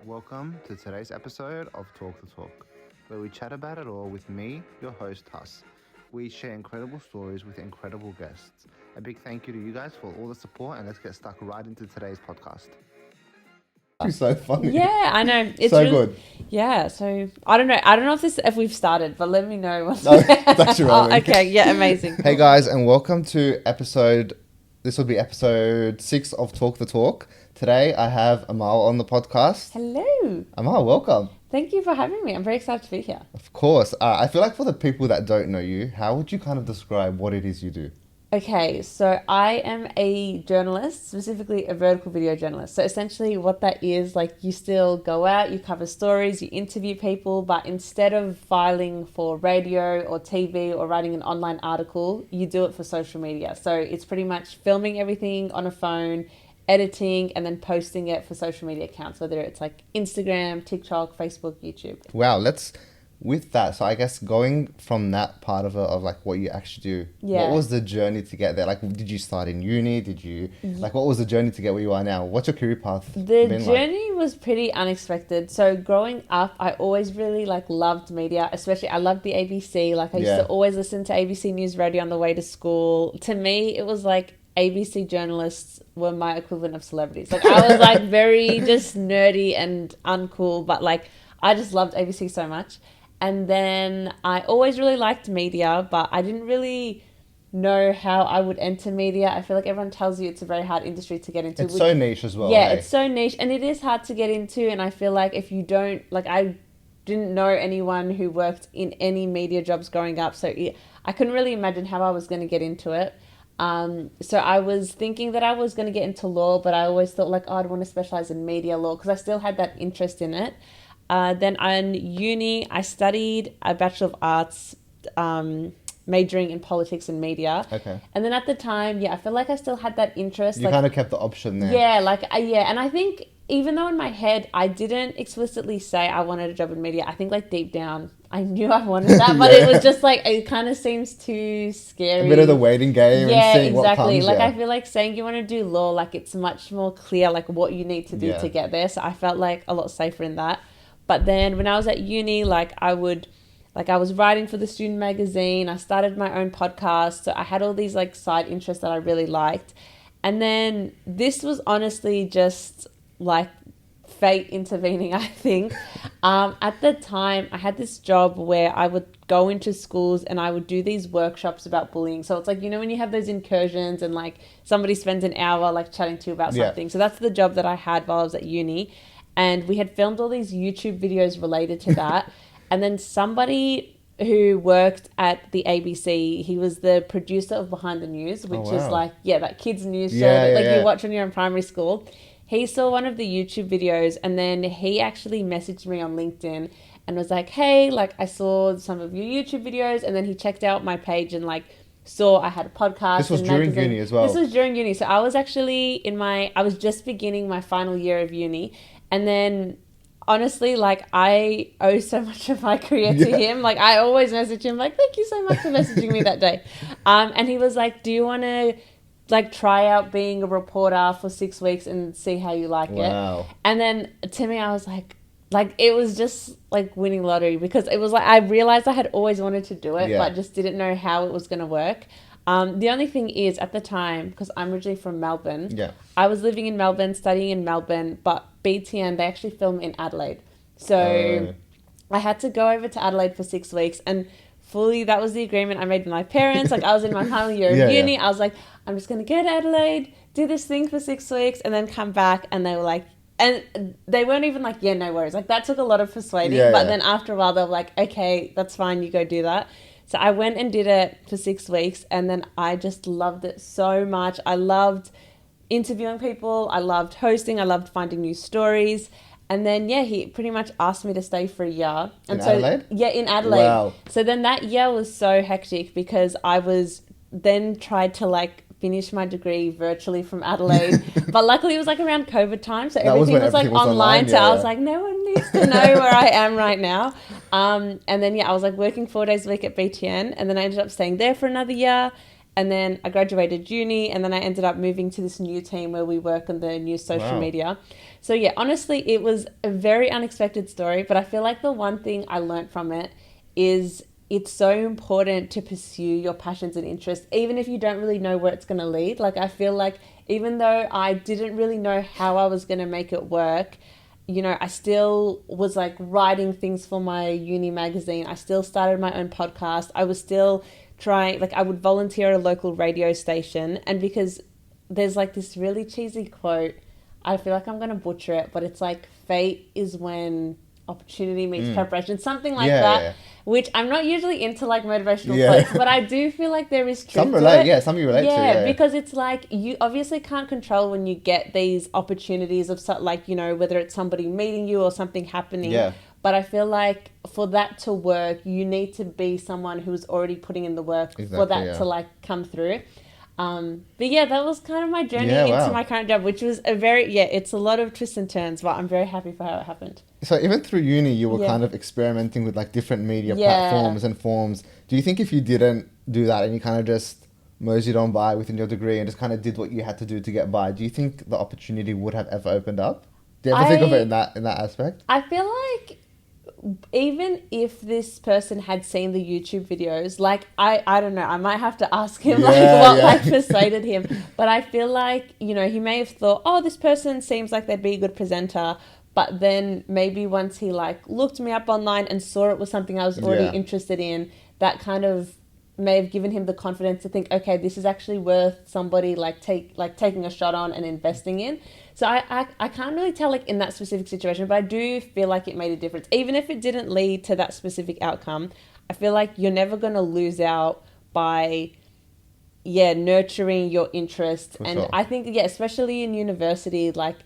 Welcome to today's episode of Talk the Talk, where we chat about it all with me, your host, Huss. We share incredible stories with incredible guests. A big thank you to you guys for all the support, and let's get stuck right into today's podcast. So funny. Yeah, I know. It's So really, good. Yeah, so I don't know. I don't know if we've started, but let me know once. No, it's actually rolling. Oh, okay, yeah, amazing. Hey guys, and welcome to this will be episode 6 of Talk the Talk. Today I have Amal on the podcast. Hello. Amal, welcome. Thank you for having me. I'm very excited to be here. Of course. I feel like for the people that don't know you, how would you kind of describe what it is you do? Okay, so I am a journalist, specifically a vertical video journalist. So essentially what that is, like you still go out, you cover stories, you interview people, but instead of filing for radio or TV or writing an online article, you do it for social media. So it's pretty much filming everything on a phone, editing, and then posting it for social media accounts, whether it's like Instagram, TikTok, Facebook, YouTube. Wow, with that, so I guess going from that part of it, of like what you actually do, Yeah. what was the journey to get there? Like, did you start in uni? What was the journey to get where you are now? What's your career path The been like? journey was pretty unexpected. So growing up, I always really loved media, especially I loved the ABC. Like I used to always listen to ABC News Radio on the way to school. To me, it was like ABC journalists were my equivalent of celebrities. Like I was like very just nerdy and uncool, but like I just loved ABC so much. And then I always really liked media, but I didn't really know how I would enter media. I feel like everyone tells you it's a very hard industry to get into. It's so niche as well. Yeah, hey? it's so niche and it is hard to get into. And I feel like if you don't, like I didn't know anyone who worked in any media jobs growing up. So I couldn't really imagine how I was going to get into it. So I was thinking that I was going to get into law, but I always thought like, oh, I'd want to specialize in media law because I still had that interest in it. Then in uni, I studied a Bachelor of Arts, majoring in politics and media. Okay. And then at the time, I feel like I still had that interest. You kind of kept the option there. Yeah, and I think even though in my head I didn't explicitly say I wanted a job in media, I think like deep down I knew I wanted that, but it was just like it kind of seems too scary. A bit of the waiting game and seeing what comes. Like I feel like saying you want to do law, like it's much more clear like what you need to do to get there. So I felt like a lot safer in that. But then when I was at uni, I was writing for the student magazine. I started my own podcast. So I had all these like side interests that I really liked. And then this was honestly just like fate intervening, I think. At the time, I had this job where I would go into schools and I would do these workshops about bullying. So it's like, when you have those incursions and like somebody spends an hour like chatting to you about something. So that's the job that I had while I was at uni. And we had filmed all these YouTube videos related to that. And then somebody who worked at the ABC, he was the producer of Behind the News, which is like, that kids news show that you watch when you're in primary school. He saw one of the YouTube videos and then he actually messaged me on LinkedIn and was like, hey, like I saw some of your YouTube videos. And then he checked out my page and like saw I had a podcast. This was during uni as well. This was during uni. So I was actually I was just beginning my final year of uni. And then honestly, like I owe so much of my career to him. Like I always message him like, thank you so much for messaging me that day. And he was like, do you want to like try out being a reporter for 6 weeks and see how you like it? And then to me, I was like it was just like winning lottery because it was like I realized I had always wanted to do it, but just didn't know how it was going to work. The only thing is at the time, because I'm originally from Melbourne, I was living in Melbourne, studying in Melbourne, but BTN, they actually film in Adelaide. So I had to go over to Adelaide for 6 weeks and fully that was the agreement I made with my parents. Like I was in my final year of uni. I was like, I'm just going to go to Adelaide, do this thing for 6 weeks and then come back. And they were like, and they weren't even like, yeah, no worries. Like that took a lot of persuading. But then after a while, they were like, okay, that's fine. You go do that. So I went and did it for 6 weeks and then I just loved it so much. I loved interviewing people. I loved hosting. I loved finding new stories. And then, he pretty much asked me to stay for a year. And Adelaide? Yeah, in Adelaide. Wow. So then that year was so hectic because I was then tried to like finish my degree virtually from Adelaide. But luckily it was like around COVID time. So everything was like online. So I was like, no one needs to know where I am right now. And then, I was like working 4 days a week at BTN. And then I ended up staying there for another year. And then I graduated uni and then I ended up moving to this new team where we work on the new social media. So yeah, honestly, it was a very unexpected story, but I feel like the one thing I learned from it is it's so important to pursue your passions and interests, even if you don't really know where it's going to lead. Like, I feel like even though I didn't really know how I was going to make it work, you know, I still was like writing things for my uni magazine. I still started my own podcast. I was still trying, like, I would volunteer at a local radio station. And because there's like this really cheesy quote, I feel like I'm going to butcher it, but it's like, fate is when opportunity meets preparation, something like that. Which I'm not usually into, like, motivational quotes, but I do feel like there is truth Some to relate, it. some you relate to. Yeah, because it's like, you obviously can't control when you get these opportunities of, like, you know, whether it's somebody meeting you or something happening. Yeah. But I feel like for that to work, you need to be someone who's already putting in the work for that to, like, come through. But yeah, that was kind of my journey into my current job, which was a very, it's a lot of twists and turns, but I'm very happy for how it happened. So even through uni, you were kind of experimenting with like different media platforms and forms. Do you think if you didn't do that and you kind of just moseyed on by within your degree and just kind of did what you had to do to get by, do you think the opportunity would have ever opened up? Do you ever think of it in that aspect? I feel like even if this person had seen the YouTube videos, like, I don't know, I might have to ask him like persuaded him. But I feel like, you know, he may have thought, oh, this person seems like they'd be a good presenter. But then maybe once he like looked me up online and saw it was something I was already interested in, that kind of may have given him the confidence to think, okay, this is actually worth somebody taking a shot on and investing in. So I can't really tell, like, in that specific situation, but I do feel like it made a difference. Even if it didn't lead to that specific outcome, I feel like you're never going to lose out by, nurturing your interest. I think, especially in university, like,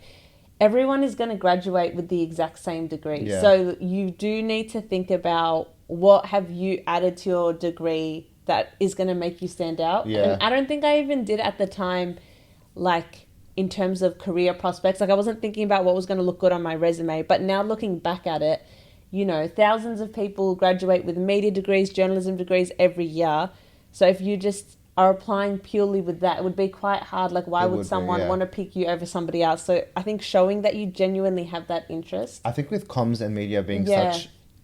everyone is going to graduate with the exact same degree. Yeah. So you do need to think about what have you added to your degree that is going to make you stand out. Yeah. And I don't think I even did at the time, like, in terms of career prospects. Like, I wasn't thinking about what was going to look good on my resume. But now looking back at it, you know, thousands of people graduate with media degrees, journalism degrees every year. So if you just are applying purely with that, it would be quite hard. Like, why would someone want to pick you over somebody else? So I think showing that you genuinely have that interest. I think with comms and media being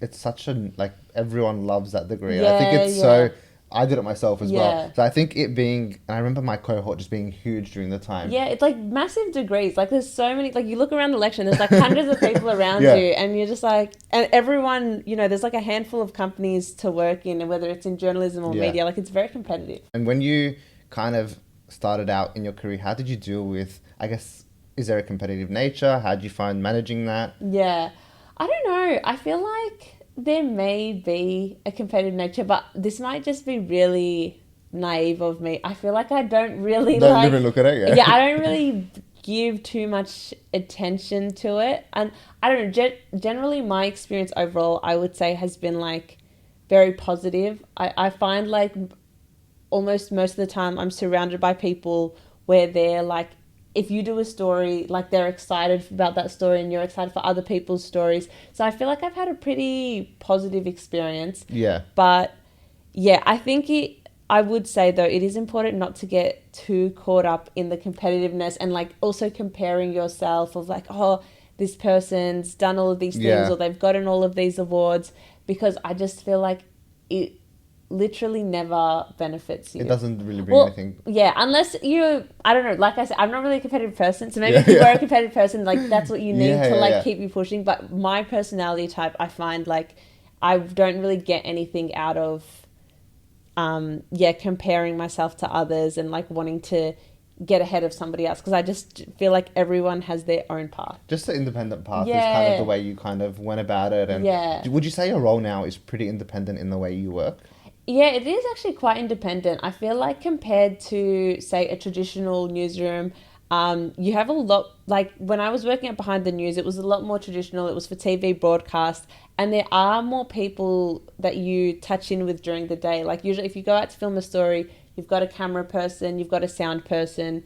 it's such a, like, everyone loves that degree. I think it's so, I did it myself as well. So I think it being, and I remember my cohort just being huge during the time. Yeah, it's like massive degrees. Like, there's so many, like, you look around the lecture and there's like hundreds of people around you, and you're just like, and everyone, you know, there's like a handful of companies to work in, and whether it's in journalism or media, like, it's very competitive. And when you kind of started out in your career, how did you deal with, I guess, is there a competitive nature? How did you find managing that? Yeah, I don't know. I feel like there may be a competitive nature, but this might just be really naive of me. I feel like I don't really even look at it. I don't really give too much attention to it. And I don't know, generally my experience overall, I would say, has been like very positive. I find like almost most of the time I'm surrounded by people where they're like, if you do a story, like, they're excited about that story and you're excited for other people's stories. So I feel like I've had a pretty positive experience. Yeah. But yeah, I think I would say, though, it is important not to get too caught up in the competitiveness and, like, also comparing yourself of like, oh, this person's done all of these things or they've gotten all of these awards, because I just feel like it literally never benefits you. It doesn't really bring anything. Yeah, unless you, I don't know, like I said, I'm not really a competitive person, so maybe if you were a competitive person, like, that's what you need to keep you pushing. But my personality type, I find, like, I don't really get anything out of comparing myself to others and, like, wanting to get ahead of somebody else, because I just feel like everyone has their own path. Just the independent path is kind of the way you kind of went about it. And would you say your role now is pretty independent in the way you work? Yeah, it is actually quite independent. I feel like compared to, say, a traditional newsroom, you have a lot, like, when I was working at Behind the News, it was a lot more traditional. It was for TV broadcast, and there are more people that you touch in with during the day. Like, usually if you go out to film a story, you've got a camera person, you've got a sound person.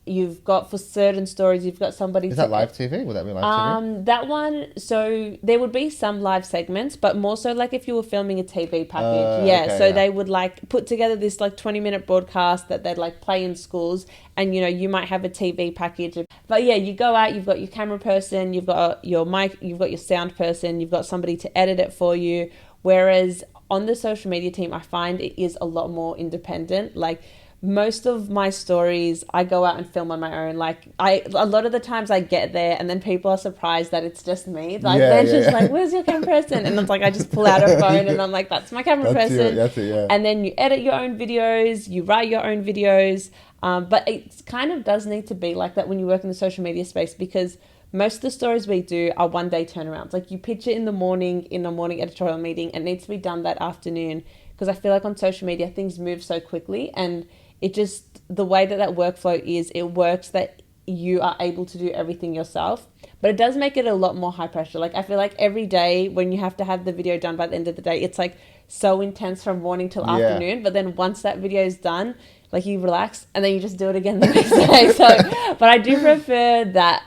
You've got, for certain stories, you've got somebody. Is that live TV? Would that be live TV? That one, so there would be some live segments, but more so like if you were filming a TV package. They would like put together this like 20-minute broadcast that they'd like play in schools, and you might have a TV package. But yeah, you go out, you've got your camera person, you've got your mic, you've got your sound person, you've got somebody to edit it for you. Whereas on the social media team, I find it is a lot more independent. Like, most of my stories, I go out and film on my own. Like, a lot of the times I get there and then people are surprised that it's just me. Like, they're just like, where's your camera person? And it's like, I just pull out a phone and I'm like, that's my camera person. That's it, yeah. And then you edit your own videos, you write your own videos. But it kind of does need to be like that when you work in the social media space, because most of the stories we do are one-day turnarounds. Like, you pitch it in the morning, in a morning editorial meeting. It needs to be done that afternoon, because I feel like on social media, things move so quickly, and it just, the way that workflow is, it works that you are able to do everything yourself. But it does make it a lot more high pressure. Like, I feel like every day when you have to have the video done by the end of the day, it's like so intense from morning till afternoon. But then once that video is done, like, you relax and then you just do it again the next day. So, but I do prefer that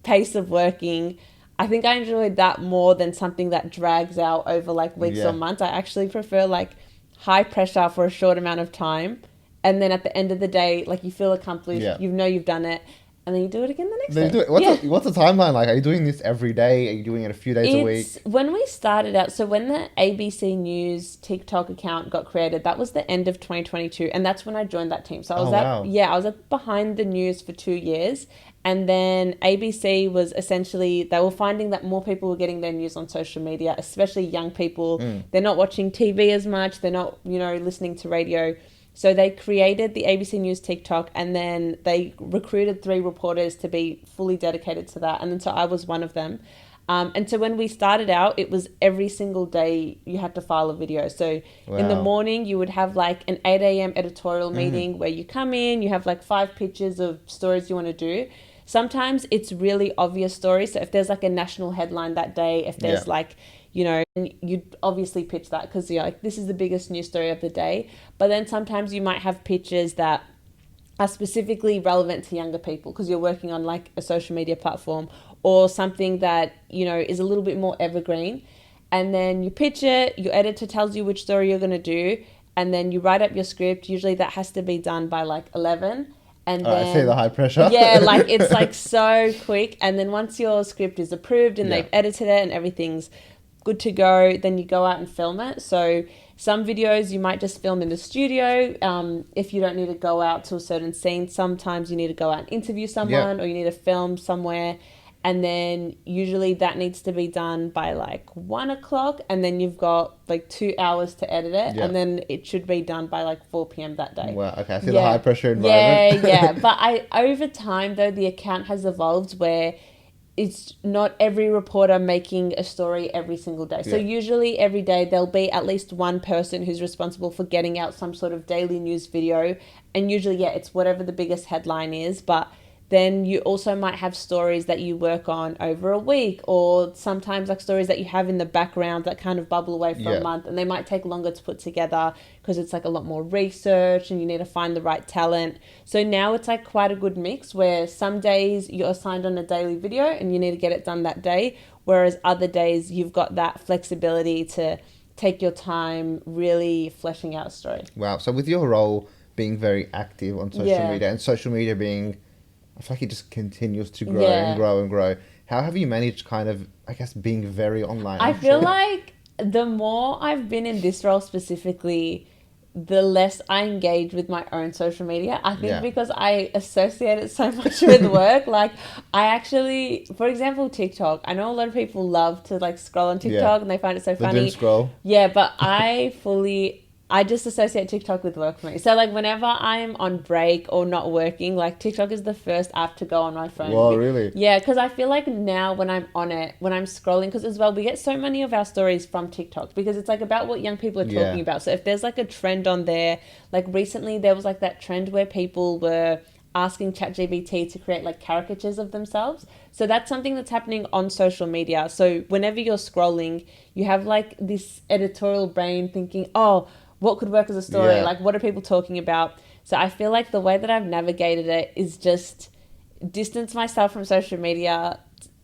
pace of working. I think I enjoyed that more than something that drags out over like weeks or months. I actually prefer like high pressure for a short amount of time. And then at the end of the day, like, you feel accomplished, you've done it, and then you do it again the next day. Do it. What's the timeline like? Are you doing this every day? Are you doing it a few days a week? When we started out, so when the ABC News TikTok account got created, that was the end of 2022, and that's when I joined that team. So I was at Behind the News for 2 years, and then ABC was essentially, they were finding that more people were getting their news on social media, especially young people. They're not watching TV as much, they're not, listening to radio. So they created the ABC News TikTok, and then they recruited 3 reporters to be fully dedicated to that. And then so I was one of them. And so when we started out, it was every single day you had to file a video. So in the morning, you would have like an 8 a.m. editorial meeting where you come in, you have like 5 pitches of stories you want to do. Sometimes it's really obvious stories. So if there's like a national headline that day, if there's like, you'd obviously pitch that because you're like, this is the biggest news story of the day. But then sometimes you might have pitches that are specifically relevant to younger people because you're working on like a social media platform, or something that, is a little bit more evergreen. And then you pitch it, your editor tells you which story you're going to do, and then you write up your script. Usually that has to be done by like 11. And then, I see the high pressure. Yeah, like, it's like so quick. And then once your script is approved and they've edited it and everything's good to go, then you go out and film it. So some videos you might just film in the studio if you don't need to go out to a certain scene. Sometimes you need to go out and interview someone or you need to film somewhere. And then usually that needs to be done by like 1 o'clock, and then you've got like 2 hours to edit it, and then it should be done by like 4 p.m. that day. Wow, okay, I see the high pressure environment. Yeah. But over time though, the account has evolved where it's not every reporter making a story every single day. So usually every day there'll be at least one person who's responsible for getting out some sort of daily news video. And usually, it's whatever the biggest headline is. But then you also might have stories that you work on over a week, or sometimes like stories that you have in the background that kind of bubble away for a month, and they might take longer to put together because it's like a lot more research and you need to find the right talent. So now it's like quite a good mix where some days you're assigned on a daily video and you need to get it done that day, whereas other days you've got that flexibility to take your time really fleshing out a story. Wow. So with your role being very active on social media, and social media being, I feel like it just continues to grow and grow and grow. How have you managed kind of, I guess, being very online? I feel like the more I've been in this role specifically, the less I engage with my own social media. I think because I associate it so much with work. Like, I actually, for example, TikTok. I know a lot of people love to like scroll on TikTok and they find it so funny. Doom scroll. Yeah, but I just associate TikTok with work for me. So like whenever I'm on break or not working, like TikTok is the first app to go on my phone. Wow, really? Yeah, because I feel like now when I'm on it, when I'm scrolling, because as well, we get so many of our stories from TikTok because it's like about what young people are talking about. So if there's like a trend on there, like recently there was like that trend where people were asking ChatGPT to create like caricatures of themselves. So that's something that's happening on social media. So whenever you're scrolling, you have like this editorial brain thinking, oh, what could work as a story? Like, what are people talking about? So I feel like the way that I've navigated it is just distance myself from social media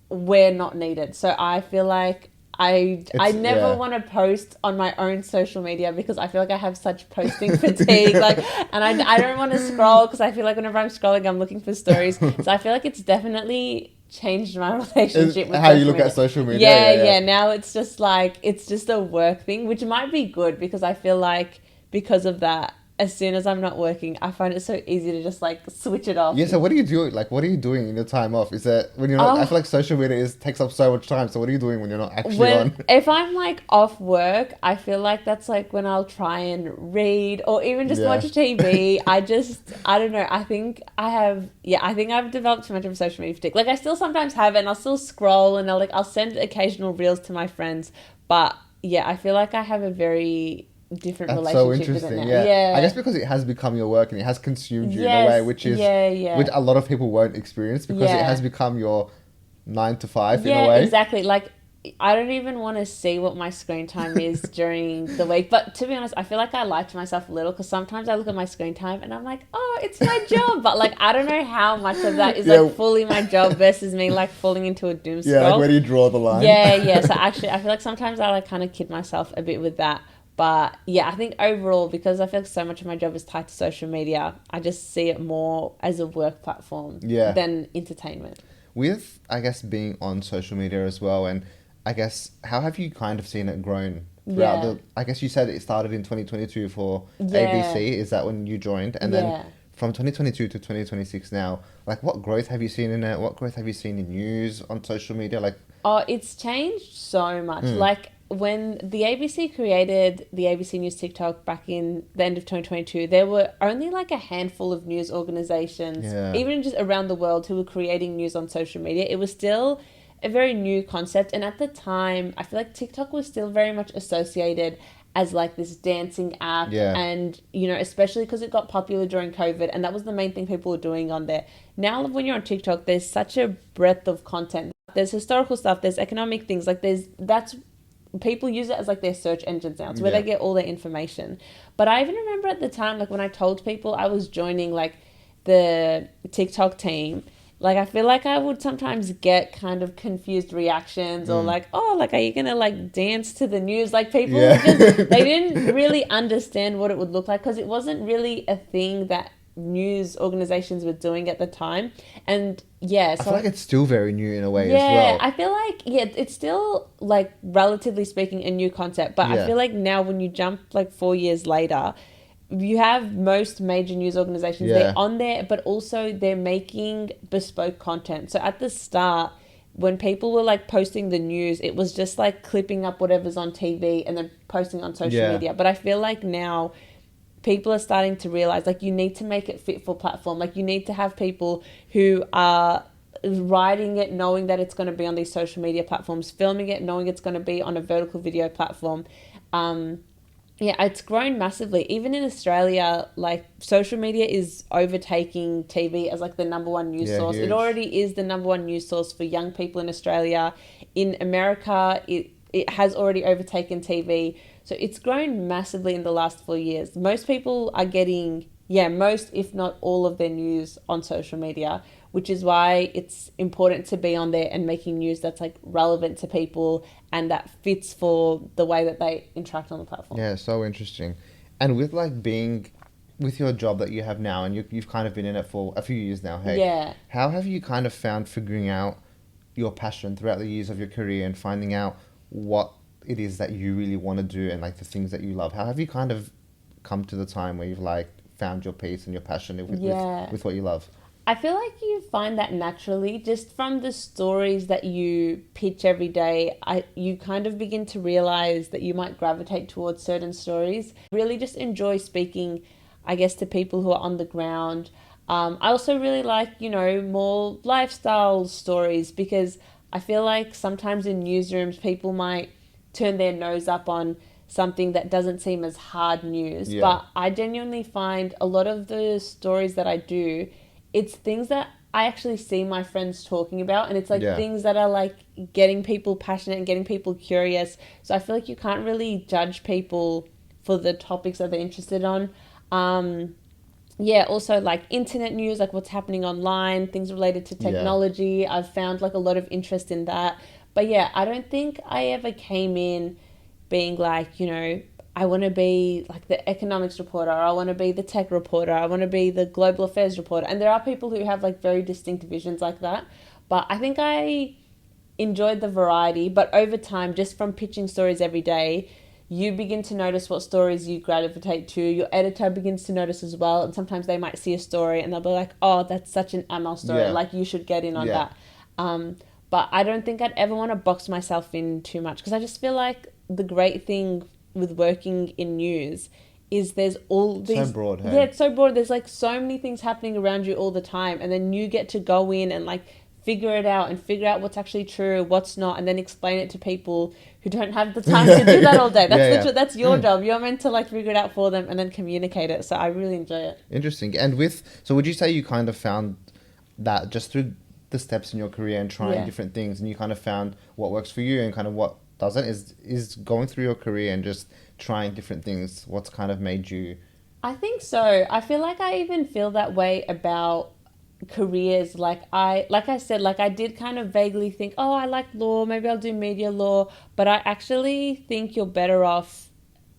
where not needed. So I feel like I never want to post on my own social media because I feel like I have such posting fatigue. Like, and I don't want to scroll because I feel like whenever I'm scrolling, I'm looking for stories. So I feel like it's definitely changed my relationship with how you look at social media. Yeah. Now it's just like, it's just a work thing, which might be good because I feel like because of that, as soon as I'm not working, I find it so easy to just like switch it off. Yeah, so what do you do? Like, what are you doing in your time off? Is that when you're not? I feel like social media takes up so much time. So what are you doing when you're not actually on? If I'm like off work, I feel like that's like when I'll try and read or even just watch TV. I don't know. I think I've developed too much of a social media fatigue. Like I still sometimes have it and I'll still scroll and I'll send occasional reels to my friends. But yeah, I feel like I have a very different That's relationship so interesting. with it now. Yeah. I guess because it has become your work and it has consumed you in a way which is which a lot of people won't experience because it has become your 9 to 5 in a way. Yeah, exactly. Like I don't even want to see what my screen time is during the week. But to be honest, I feel like I lie to myself a little because sometimes I look at my screen time and I'm like, oh, it's my job. But like, I don't know how much of that is like fully my job versus me like falling into a doom scroll. Yeah, like where do you draw the line? Yeah. So actually, I feel like sometimes I like kind of kid myself a bit with that. But yeah, I think overall, because I feel like so much of my job is tied to social media, I just see it more as a work platform than entertainment. With, I guess, being on social media as well, and I guess, how have you kind of seen it grown throughout I guess you said it started in 2022 for ABC. Is that when you joined? And then from 2022 to 2026 now, like what growth have you seen in it? What growth have you seen in news on social media? Like, oh, it's changed so much. Like when the ABC created the ABC News TikTok back in the end of 2022, there were only like a handful of news organizations, even just around the world, who were creating news on social media. It was still a very new concept. And at the time, I feel like TikTok was still very much associated as like this dancing app. And, you know, especially because it got popular during COVID and that was the main thing people were doing on there. Now, when you're on TikTok, there's such a breadth of content. There's historical stuff, there's economic things, like people use it as like their search engines now. It's where they get all their information. But I even remember at the time, like when I told people I was joining like the TikTok team, like I feel like I would sometimes get kind of confused reactions or like, oh, like are you gonna like dance to the news? Like people they didn't really understand what it would look like because it wasn't really a thing that news organizations were doing at the time. And so I feel like it's still very new in a way as well. I feel like it's still like relatively speaking a new concept, but I feel like now when you jump like 4 years later, you have most major news organizations, they're on there, but also they're making bespoke content. So at the start, when people were like posting the news, it was just like clipping up whatever's on TV and then posting on social media. But I feel like now people are starting to realize like you need to make it fit for platform. Like you need to have people who are writing it knowing that it's going to be on these social media platforms, filming it knowing it's going to be on a vertical video platform. It's grown massively. Even in Australia, like social media is overtaking TV as like the number one news source. Huge. It already is the number one news source for young people in Australia. In America, it has already overtaken TV. So it's grown massively in the last 4 years. Most people are getting, most if not all of their news on social media, which is why it's important to be on there and making news that's like relevant to people and that fits for the way that they interact on the platform. Yeah, so interesting. And with like being with your job that you have now, and you've kind of been in it for a few years now, how have you kind of found figuring out your passion throughout the years of your career and finding out what it is that you really want to do and like the things that you love? How have you kind of come to the time where you've like found your peace and your passion with what you love? I feel like you find that naturally just from the stories that you pitch every day. You kind of begin to realize that you might gravitate towards certain stories. Really just enjoy speaking, I guess, to people who are on the ground. I also really like, more lifestyle stories because I feel like sometimes in newsrooms people might turn their nose up on something that doesn't seem as hard news. But I genuinely find a lot of the stories that I do, it's things that I actually see my friends talking about, and it's like things that are like getting people passionate and getting people curious. So I feel like you can't really judge people for the topics that they're interested on. also like internet news, like what's happening online, things related to technology. Yeah. I've found like a lot of interest in that. But yeah, I don't think I ever came in being like, I want to be like the economics reporter, I want to be the tech reporter, I want to be the global affairs reporter. And there are people who have like very distinct visions like that. But I think I enjoyed the variety. But over time, just from pitching stories every day, you begin to notice what stories you gravitate to. Your editor begins to notice as well. And sometimes they might see a story and they'll be like, oh, that's such an Amal story. Yeah. Like, you should get in on that. But I don't think I'd ever want to box myself in too much, because I just feel like the great thing with working in news is there's all these... So broad, hey? Yeah, it's so broad. There's like so many things happening around you all the time. And then you get to go in and like figure it out and figure out what's actually true, what's not, and then explain it to people who don't have the time to do that all day. That's that's your job. You're meant to like figure it out for them and then communicate it. So I really enjoy it. Interesting. And so would you say you kind of found that just through the steps in your career and trying different things, and you kind of found what works for you and kind of what doesn't? Is going through your career and just trying different things what's kind of made you... I think so. I feel like I even feel that way about careers. Like I said, like I did kind of vaguely think, oh, I like law, maybe I'll do media law. But I actually think you're better off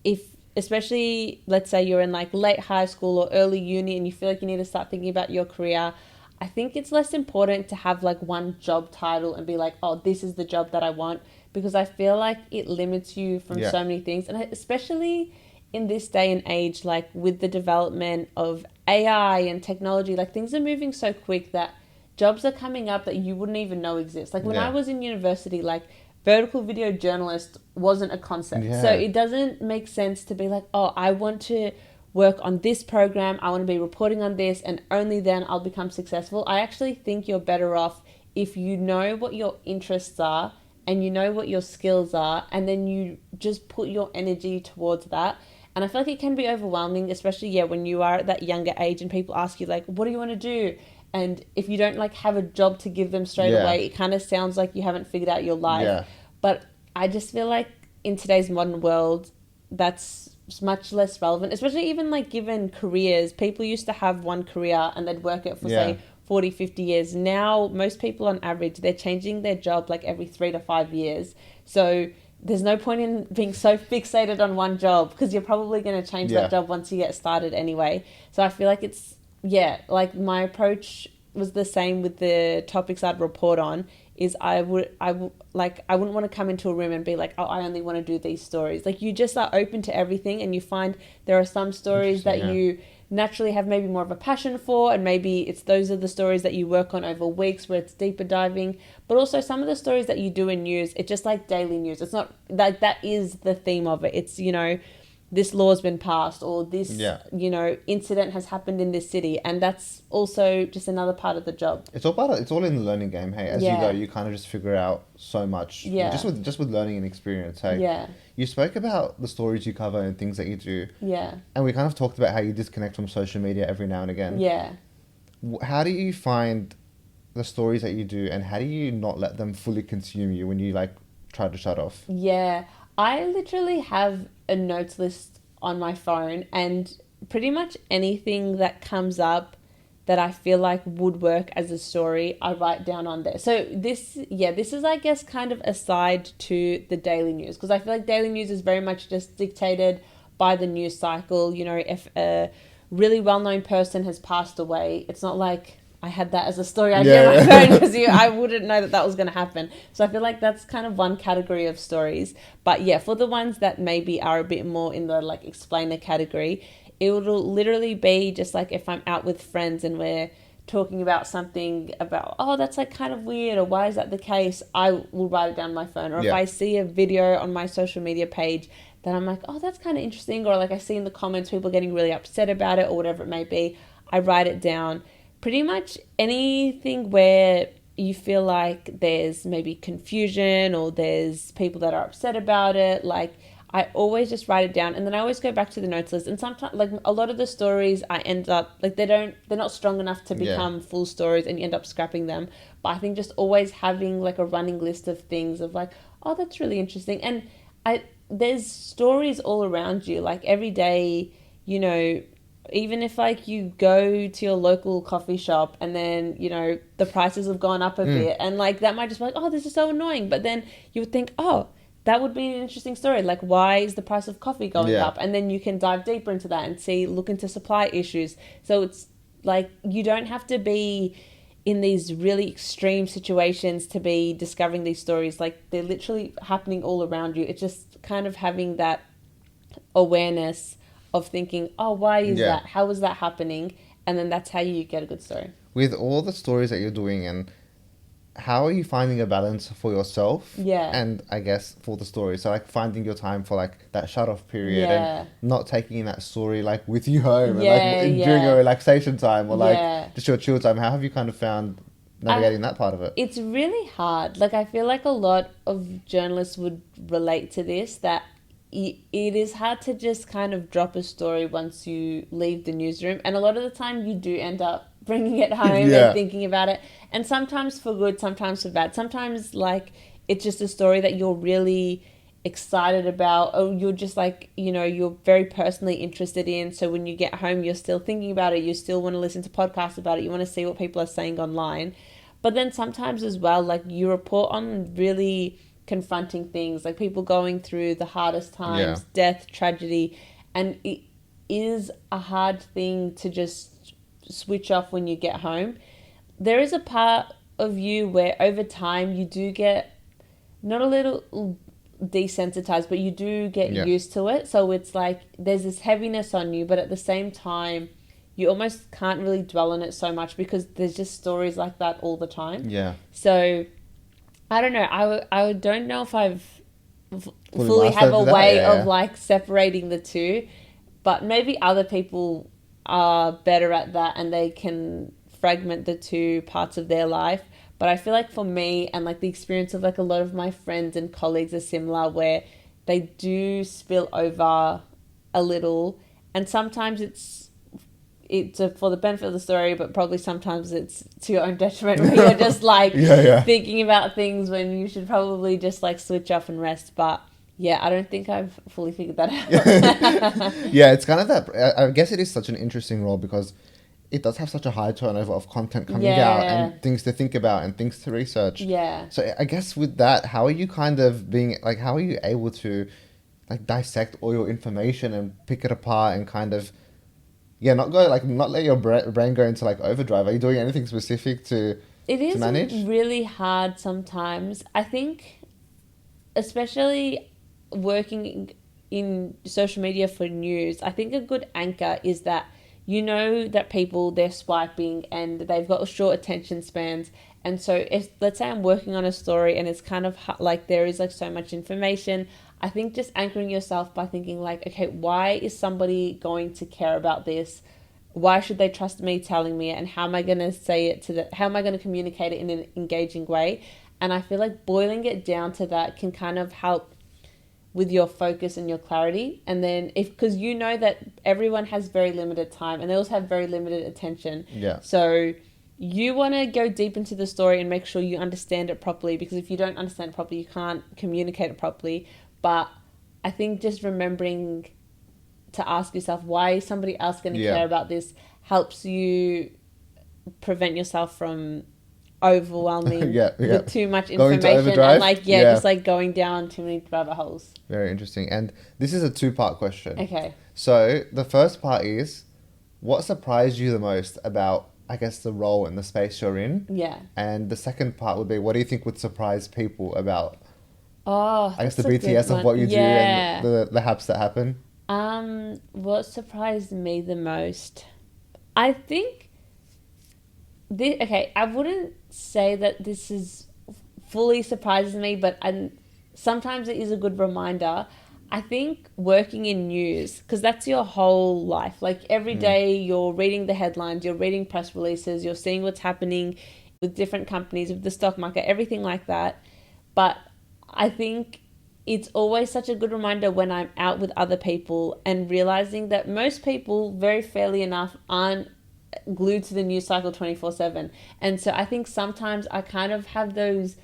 if, especially let's say you're in like late high school or early uni and you feel like you need to start thinking about your career. I think it's less important to have like one job title and be like, oh, this is the job that I want, because I feel like it limits you from so many things. And especially in this day and age, like with the development of AI and technology, like things are moving so quick that jobs are coming up that you wouldn't even know exist. Like when I was in university, like vertical video journalist wasn't a concept. So it doesn't make sense to be like, oh, I want to work on this program, I want to be reporting on this, and only then I'll become successful. I actually think you're better off if you know what your interests are and you know what your skills are, and then you just put your energy towards that. And I feel like it can be overwhelming, especially when you are at that younger age and people ask you like, what do you want to do? And if you don't like have a job to give them straight away, it kind of sounds like you haven't figured out your life. But I just feel like in today's modern world, that's much less relevant, especially even like given careers. People used to have one career and they'd work it for say 40, 50 years. Now, most people on average, they're changing their job like every 3 to 5 years. So there's no point in being so fixated on one job, because you're probably going to change that job once you get started anyway. So I feel like it's, like my approach was the same with the topics I'd report on. Is I wouldn't want to come into a room and be like, oh, I only want to do these stories. Like, you just are open to everything, and you find there are some stories that you naturally have maybe more of a passion for, and maybe those are the stories that you work on over weeks where it's deeper diving. But also some of the stories that you do in news, it's just like daily news. It's not like that is the theme of it. It's, this law's been passed, or this, incident has happened in this city. And that's also just another part of the job. It's all in the learning game, hey. As you go, you kind of just figure out so much. Yeah. Just with learning and experience, hey. Yeah. You spoke about the stories you cover and things that you do. Yeah. And we kind of talked about how you disconnect from social media every now and again. Yeah. How do you find the stories that you do, and how do you not let them fully consume you when you like try to shut off? Yeah. I literally have a notes list on my phone, and pretty much anything that comes up that I feel like would work as a story, I write down on there. So this is, I guess, kind of aside to the daily news, because I feel like daily news is very much just dictated by the news cycle. If a really well-known person has passed away, it's not like I had that as a story idea on my phone, because I wouldn't know that was going to happen. So I feel like that's kind of one category of stories. But for the ones that maybe are a bit more in the like explainer category, it will literally be just like if I'm out with friends and we're talking about something about, oh, that's like kind of weird, or why is that the case? I will write it down on my phone. Or if I see a video on my social media page that I'm like, oh, that's kind of interesting, or like I see in the comments people getting really upset about it, or whatever it may be, I write it down. Pretty much anything where you feel like there's maybe confusion or there's people that are upset about it, like I always just write it down, and then I always go back to the notes list. And sometimes, like a lot of the stories, I end up like they're not strong enough to become full stories, and you end up scrapping them. But I think just always having like a running list of things of like, oh, that's really interesting, and there's stories all around you. Like every day, even if like you go to your local coffee shop and then, you know, the prices have gone up a bit, and like that might just be like, oh, this is so annoying. But then you would think, oh, that would be an interesting story. Like, why is the price of coffee going up? And then you can dive deeper into that and look into supply issues. So it's like, you don't have to be in these really extreme situations to be discovering these stories. Like, they're literally happening all around you. It's just kind of having that awareness of thinking, oh, why is that? How is that happening? And then that's how you get a good story. With all the stories that you're doing, and how are you finding a balance for yourself? And I guess for the story. So like finding your time for like that shut off period and not taking in that story like with you home and like during your relaxation time or like just your chill time. How have you kind of found navigating that part of it? It's really hard. Like, I feel like a lot of journalists would relate to this, that it is hard to just kind of drop a story once you leave the newsroom. And a lot of the time you do end up bringing it home and thinking about it. And sometimes for good, sometimes for bad. Sometimes like it's just a story that you're really excited about, or you're just like, you know, you're very personally interested in. So when you get home, you're still thinking about it. You still want to listen to podcasts about it. You want to see what people are saying online. But then sometimes as well, like you report on really confronting things, like people going through the hardest times, death, tragedy. And it is a hard thing to just switch off when you get home. There is a part of you where over time you do get not a little desensitized, but you do get used to it. So it's like there's this heaviness on you, but at the same time you almost can't really dwell on it so much because there's just stories like that all the time. So I don't know. I don't know if I've fully have a way of like separating the two, but maybe other people are better at that and they can fragment the two parts of their life. But I feel like for me, and like the experience of like a lot of my friends and colleagues are similar, where they do spill over a little, and sometimes it's for the benefit of the story, but probably sometimes it's to your own detriment, where you're just like thinking about things when you should probably just like switch off and rest. But yeah, I don't think I've fully figured that out. It's kind of that. I guess it is such an interesting role because it does have such a high turnover of content coming out and things to think about and things to research. So I guess with that, how are you kind of being like, how are you able to like dissect all your information and pick it apart and kind of not let your brain go into like overdrive? Are you doing anything specific to manage? It is really hard sometimes. I think, especially working in social media for news, I think a good anchor is that you know that people, they're swiping and they've got short attention spans. And so if, let's say I'm working on a story and it's kind of like there is like so much information, I think just anchoring yourself by thinking like, okay, why is somebody going to care about this? Why should they trust me telling me it? And how am I going to say it how am I going to communicate it in an engaging way? And I feel like boiling it down to that can kind of help with your focus and your clarity. And then because you know that everyone has very limited time and they also have very limited attention. So you want to go deep into the story and make sure you understand it properly, because if you don't understand it properly, you can't communicate it properly. But I think just remembering to ask yourself, why is somebody else going to care about this, helps you prevent yourself from overwhelming with too much information and like just like going down too many rabbit holes. Very interesting. And this is a 2-part question. Okay. So the first part is, what surprised you the most about, I guess, the role and the space you're in? And the second part would be, what do you think would surprise people about I guess the BTS of what you do and the haps that happen? What surprised me the most? I think I wouldn't say that this is fully surprises me, but sometimes it is a good reminder. I think working in news, because that's your whole life. Like every day you're reading the headlines, you're reading press releases, you're seeing what's happening with different companies, with the stock market, everything like that. But I think it's always such a good reminder when I'm out with other people and realizing that most people, very fairly enough, aren't glued to the news cycle 24/7. And so I think sometimes I kind of have those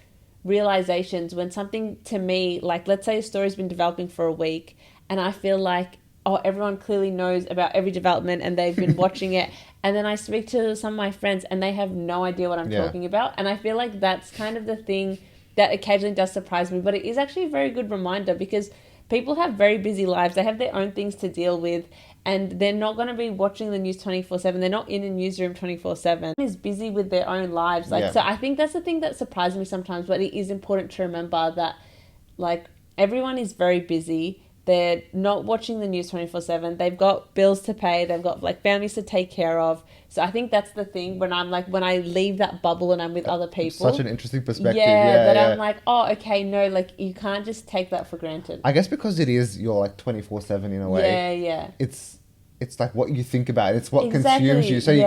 realizations when something to me, like let's say a story's been developing for a week and I feel like oh, everyone clearly knows about every development and they've been watching it. And then I speak to some of my friends and they have no idea what I'm talking about. And I feel like that's kind of the thing that occasionally does surprise me. But it is actually a very good reminder because people have very busy lives. They have their own things to deal with. And they're not going to be watching the news 24/7. They're not in a newsroom 24/7. Is busy with their own lives. So I think that's the thing that surprises me sometimes. But it is important to remember that, like, everyone is very busy. They're not watching the news 24/7. They've got bills to pay. They've got like families to take care of. So I think that's the thing when I leave that bubble and I'm with other people. Such an interesting perspective. I'm like, oh, okay, no, like you can't just take that for granted. I guess because it is you're like 24/7 in a way. Yeah. It's like what you think about. It's what consumes you. So you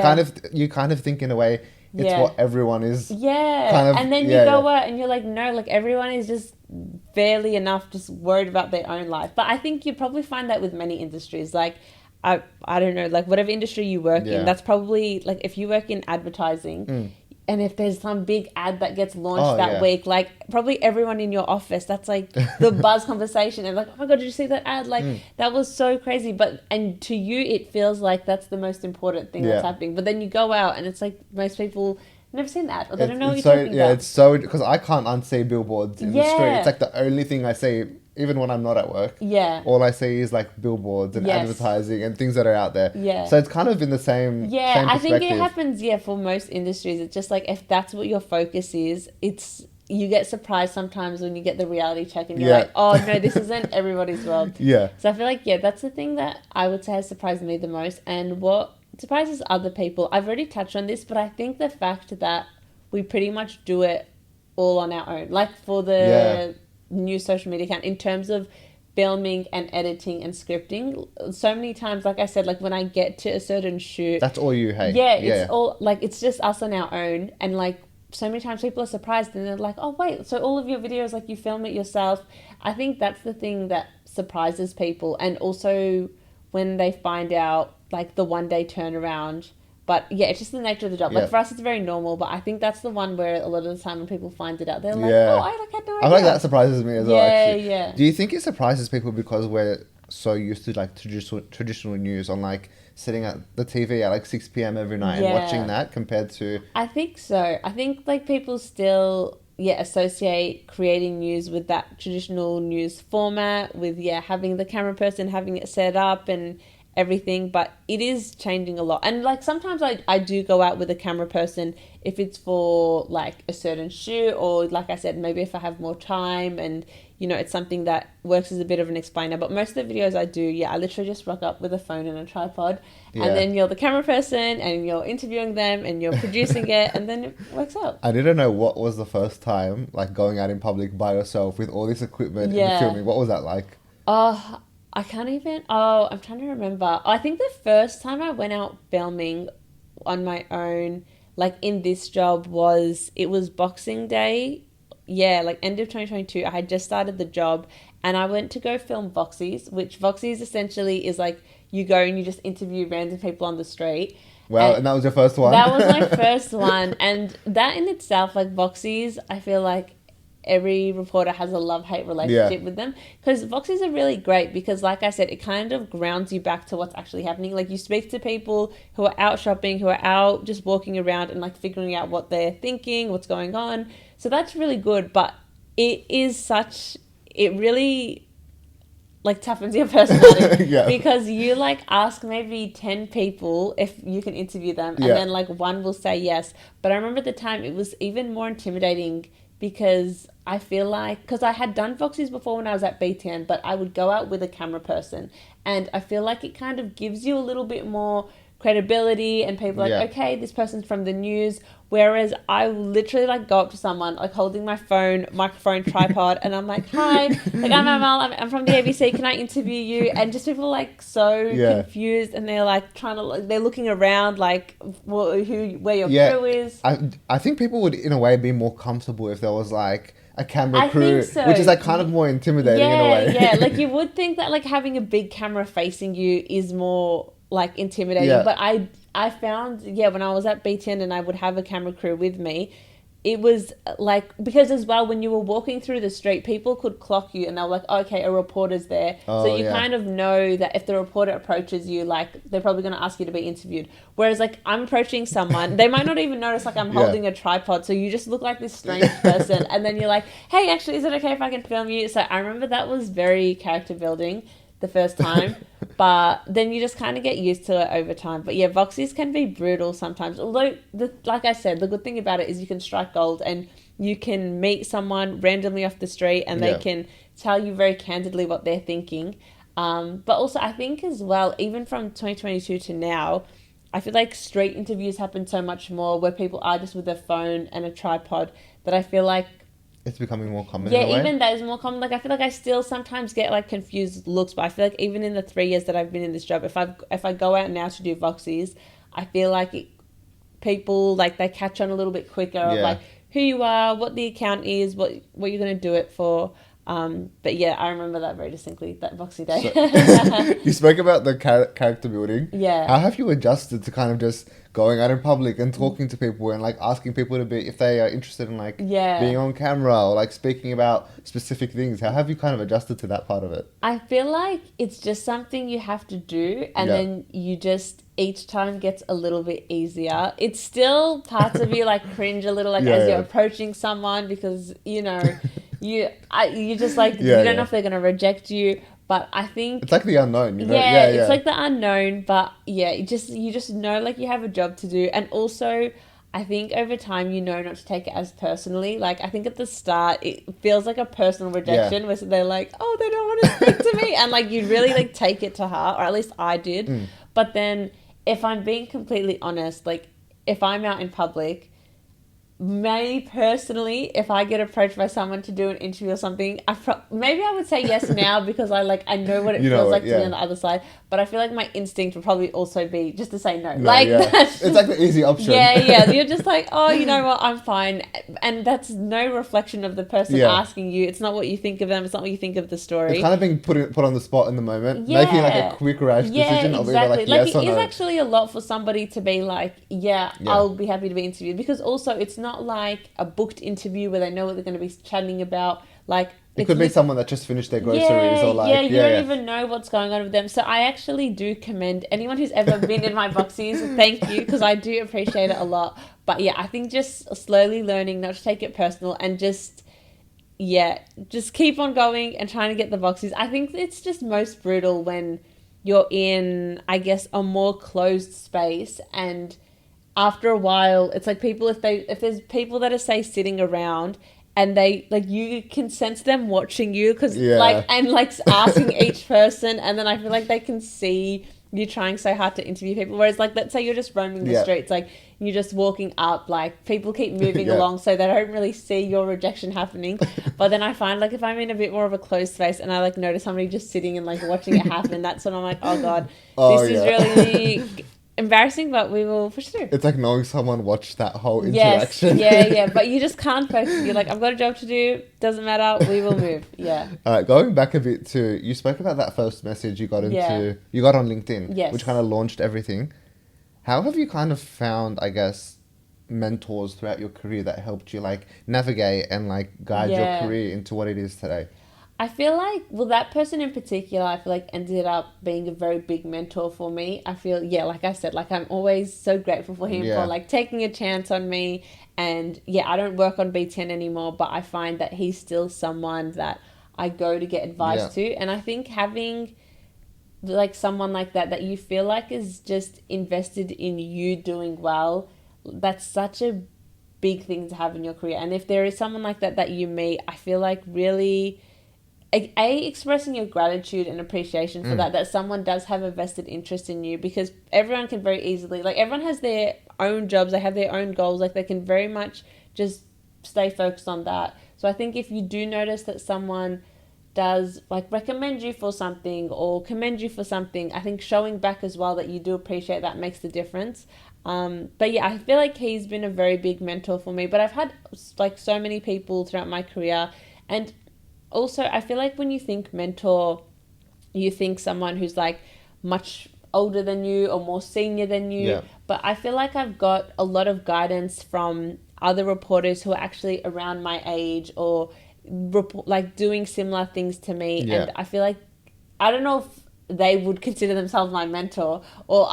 kind of think in a way it's what everyone is. Yeah. Kind of, and then you go out and you're like, no, like everyone is just barely enough just worried about their own life. But I think you probably find that with many industries. Like I don't know, like whatever industry you work in, that's probably like if you work in advertising and if there's some big ad that gets launched that week, like probably everyone in your office, that's like the buzz conversation and like, oh my God, did you see that ad? Like that was so crazy. And to you, it feels like that's the most important thing that's happening. But then you go out and it's like most people never seen that or they don't know what you're talking about. Yeah, it's so, because I can't unsee billboards in the street. It's like the only thing I see, even when I'm not at work. Yeah. All I see is like billboards and advertising and things that are out there. Yeah. So it's kind of in the same same I think it happens, for most industries. It's just like if that's what your focus is, you get surprised sometimes when you get the reality check and you're like, oh no, this isn't everybody's world. Yeah. So I feel like, that's the thing that I would say has surprised me the most. And what surprises other people, I've already touched on this, but I think the fact that we pretty much do it all on our own, like for the new social media account in terms of filming and editing and scripting. So many times, like I said, like when I get to a certain shoot, that's all you hate. It's all like, it's just us on our own. And like so many times people are surprised and they're like, oh wait, so all of your videos, like you film it yourself. I think that's the thing that surprises people. And also when they find out like the 1 day turnaround. But it's just the nature of the job. Like for us, it's very normal. But I think that's the one where a lot of the time when people find it out, they're like, oh, I had no idea. I feel like that surprises me as well, actually. Yeah. Do you think it surprises people because we're so used to like traditional news on like sitting at the TV at like 6 p.m. every night and watching that compared to... I think so. I think like people still... associate creating news with that traditional news format, with having the camera person, having it set up and everything, but it is changing a lot. And like sometimes I do go out with a camera person if it's for like a certain shoot, or like I said, maybe if I have more time and it's something that works as a bit of an explainer. But most of the videos I do, I literally just rock up with a phone and a tripod and then you're the camera person and you're interviewing them and you're producing it and then it works out. I didn't know what was the first time like going out in public by yourself with all this equipment and filming. What was that like? I'm trying to remember. I think the first time I went out filming on my own, like in this job, was Boxing Day. Yeah, like end of 2022. I had just started the job and I went to go film Voxies, which Voxies essentially is like you go and you just interview random people on the street. Well, and that was your first one? That was my first one. And that in itself, like Voxies, I feel like every reporter has a love-hate relationship with them, because Voxies are really great because, like I said, it kind of grounds you back to what's actually happening. Like you speak to people who are out shopping, who are out just walking around and like figuring out what they're thinking, what's going on. So that's really good, but it really like toughens your personality because you like ask maybe 10 people if you can interview them and then like one will say yes. But I remember at the time it was even more intimidating because I feel like, because I had done Voxies before when I was at BTN, but I would go out with a camera person and I feel like it kind of gives you a little bit more credibility and people are like, okay, this person's from the news. Whereas I literally like go up to someone like holding my phone, microphone, tripod, and I'm like, hi, like I'm Amal, I'm from the ABC, can I interview you? And just people like so confused and they're like trying to, like, they're looking around like where your crew is. I think people would in a way be more comfortable if there was like a camera crew, which is like kind of more intimidating in a way. Yeah, like you would think that like having a big camera facing you is more like intimidating, but I found when I was at BTN and I would have a camera crew with me, it was like, because as well, when you were walking through the street, people could clock you and they were like, okay, a reporter's there. So you kind of know that if the reporter approaches you, like, they're probably going to ask you to be interviewed. Whereas, like, I'm approaching someone, they might not even notice, like, I'm holding a tripod. So you just look like this strange person. And then you're like, hey, actually, is it okay if I can film you? So I remember that was very character building the first time. But then you just kind of get used to it over time. But yeah, Voxies can be brutal sometimes. Although, like I said, the good thing about it is you can strike gold and you can meet someone randomly off the street and they can tell you very candidly what they're thinking. But also, I think as well, even from 2022 to now, I feel like street interviews happen so much more where people are just with their phone and a tripod, that I feel like it's becoming more common. Yeah, even that is more common. Like, I feel like I still sometimes get like confused looks, but I feel like even in the 3 years that I've been in this job, if I go out now to do Voxies, I feel like people, like, they catch on a little bit quicker of like who you are, what the account is, what you're going to do it for. But yeah, I remember that very distinctly, that Voxy day. So, you spoke about the character building. Yeah. How have you adjusted to kind of just going out in public and talking to people and like asking people to be, if they are interested in like being on camera or like speaking about specific things? How have you kind of adjusted to that part of it? I feel like it's just something you have to do, and then you just, each time gets a little bit easier. It's still parts of you like cringe a little, like as you're approaching someone, because you know you just like you don't know if they're gonna reject you. But I think it's like the unknown, you know? It's like the unknown. But yeah, you just know, like, you have a job to do. And also, I think over time you know not to take it as personally. Like, I think at the start it feels like a personal rejection where they're like, oh, they don't want to speak to me, and like you really like take it to heart, or at least I did. But then, if I'm being completely honest, like, if I'm out in public, me personally, if I get approached by someone to do an interview or something, maybe I would say yes now because I know what it feels like to be on the other side. But I feel like my instinct would probably also be just to say no. It's like the easy option. You're just like, oh, you know what, I'm fine, and that's no reflection of the person asking you. It's not what you think of them. It's not what you think of the story. It's kind of being put on the spot in the moment, making like a quick rash decision. Exactly. Like, yes or it is no. actually a lot for somebody to be like, I'll be happy to be interviewed, because also it's not like a booked interview where they know what they're going to be chatting about. Like, it could be someone that just finished their groceries or like... you don't even know what's going on with them. So I actually do commend anyone who's ever been in my Voxies. Thank you, because I do appreciate it a lot. But yeah, I think just slowly learning not to take it personal and just keep on going and trying to get the Voxies. I think it's just most brutal when you're in, I guess, a more closed space, and after a while, it's like people, if there's people that are, say, sitting around and they, like, you can sense them watching you, because asking each person, and then I feel like they can see you trying so hard to interview people. Whereas, like, let's say you're just roaming the streets, like, you're just walking up, like, people keep moving along, so they don't really see your rejection happening. But then I find, like, if I'm in a bit more of a closed space and I, like, notice somebody just sitting and, like, watching it happen, that's when I'm like, oh God, this is really embarrassing, but we will push through. It's like knowing someone watched that whole interaction. But you just can't focus. You're like, I've got a job to do, doesn't matter, we will move. Going back a bit to, you spoke about that first message you got into, you got on LinkedIn, which kind of launched everything. How have you kind of found, I guess, mentors throughout your career that helped you like navigate and like guide your career into what it is today? I feel like, well, that person in particular, I feel like ended up being a very big mentor for me. I feel, like I said, like I'm always so grateful for him for like taking a chance on me. And I don't work on B10 anymore, but I find that he's still someone that I go to get advice to. And I think having like someone like that you feel like is just invested in you doing well, that's such a big thing to have in your career. And if there is someone like that you meet, I feel like really... expressing your gratitude and appreciation for that someone does have a vested interest in you, because everyone can very easily, like, everyone has their own jobs, they have their own goals, like they can very much just stay focused on that. So I think if you do notice that someone does like recommend you for something or commend you for something, I think showing back as well that you do appreciate that makes the difference. But I feel like he's been a very big mentor for me, but I've had like so many people throughout my career. And also, I feel like when you think mentor, you think someone who's like much older than you or more senior than you. But I feel like I've got a lot of guidance from other reporters who are actually around my age or like doing similar things to me. Yeah. And I feel like, I don't know if they would consider themselves my mentor, or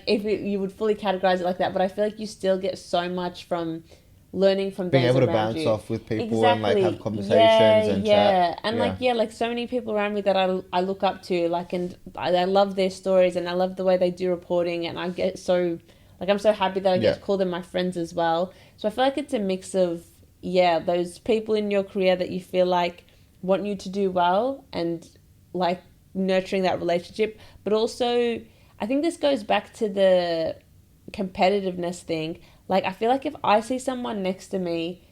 you would fully categorize it like that, but I feel like you still get so much from learning from Being those able to around bounce you. off with people Exactly. and like have conversations and yeah. chat. And Yeah. like so many people around me that I look up to, like, and I love their stories and I love the way they do reporting, and I get so, like, I'm so happy that I get to call them my friends as well. So I feel like it's a mix of, those people in your career that you feel like want you to do well and like nurturing that relationship, but also I think this goes back to the competitiveness thing. Like, I feel like if I see someone next to me